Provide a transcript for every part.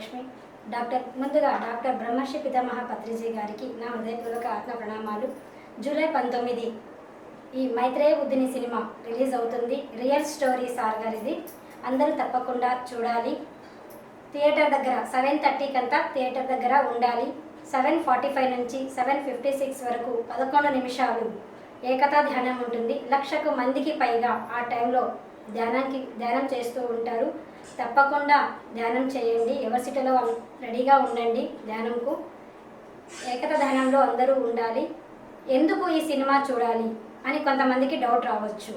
Varalakshmi. Doctor బ్రహ్మర్షి పితామహ పత్రిజీ గారికి నా హృదయపూర్వక ఆత్మ ప్రణామాలు. జూలై 19 ఈ మైత్రేయ బుద్ధిని సినిమా రిలీజ్ అవుతుంది. రియల్ స్టోరీ సార్ గారిది. అందరూ తప్పకుండా చూడాలి. థియేటర్ దగ్గర 7:30 కంతా థియేటర్ దగ్గర ఉండాలి. 7:45 నుంచి 7:56 వరకు 11 నిమిషాలు ఏకతా ధ్యానం ఉంటుంది. 1,00,000 మందికి పైగా ఆ టైంలో ధ్యానం చేస్తూ ఉంటారు. తప్పకుండా ధ్యానం చేయండి. ఎవరి సిటీలో రెడీగా ఉండండి ధ్యానంకు. ఏకతా ధ్యానంలో అందరూ ఉండాలి. ఎందుకు ఈ సినిమా చూడాలి అని కొంతమందికి డౌట్ రావచ్చు.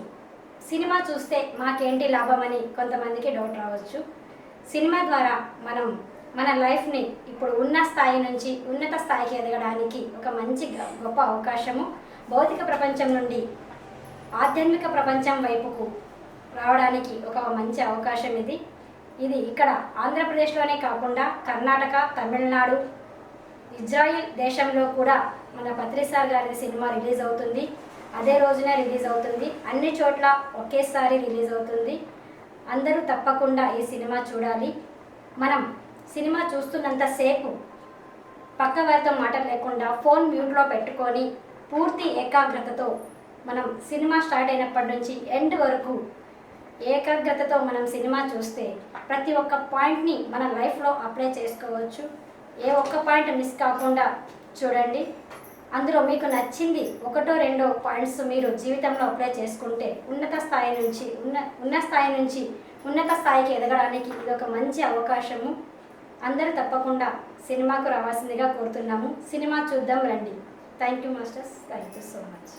సినిమా చూస్తే మాకేంటి లాభం అని కొంతమందికి డౌట్ రావచ్చు. సినిమా ద్వారా మనం మన లైఫ్ని ఇప్పుడు ఉన్న స్థాయి నుంచి ఉన్నత స్థాయికి ఎదగడానికి ఒక మంచి గొప్ప అవకాశము. భౌతిక ప్రపంచం నుండి ఆధ్యాత్మిక ప్రపంచం వైపుకు రావడానికి ఒక మంచి అవకాశం ఇది ఇక్కడ ఆంధ్రప్రదేశ్లోనే కాకుండా కర్ణాటక, తమిళనాడు, ఇజ్రాయిల్ దేశంలో కూడా మన పత్రి సార్ గారి సినిమా రిలీజ్ అవుతుంది. అదే రోజునే రిలీజ్ అవుతుంది. అన్ని చోట్ల ఒకేసారి రిలీజ్ అవుతుంది. అందరూ తప్పకుండా ఈ సినిమా చూడాలి. మనం సినిమా చూస్తున్నంతసేపు పక్క వారితో మాటలు లేకుండా ఫోన్ మ్యూట్లో పెట్టుకొని పూర్తి ఏకాగ్రతతో మనం సినిమా స్టార్ట్ అయినప్పటి నుంచి ఎండ్ వరకు ఏకాగ్రతతో మనం సినిమా చూస్తే ప్రతి ఒక్క పాయింట్ని మన లైఫ్లో అప్లై చేసుకోవచ్చు. ఏ ఒక్క పాయింట్ మిస్ కాకుండా చూడండి. అందులో మీకు నచ్చింది ఒకటో రెండో పాయింట్స్ మీరు జీవితంలో అప్లై చేసుకుంటే ఉన్నత స్థాయి నుంచి ఉన్నత స్థాయికి ఎదగడానికి ఇది ఒక మంచి అవకాశము. అందరూ తప్పకుండా సినిమాకు రావాల్సిందిగా కోరుతున్నాము. సినిమా చూద్దాం రండి. Thank you masters. Thank you so much.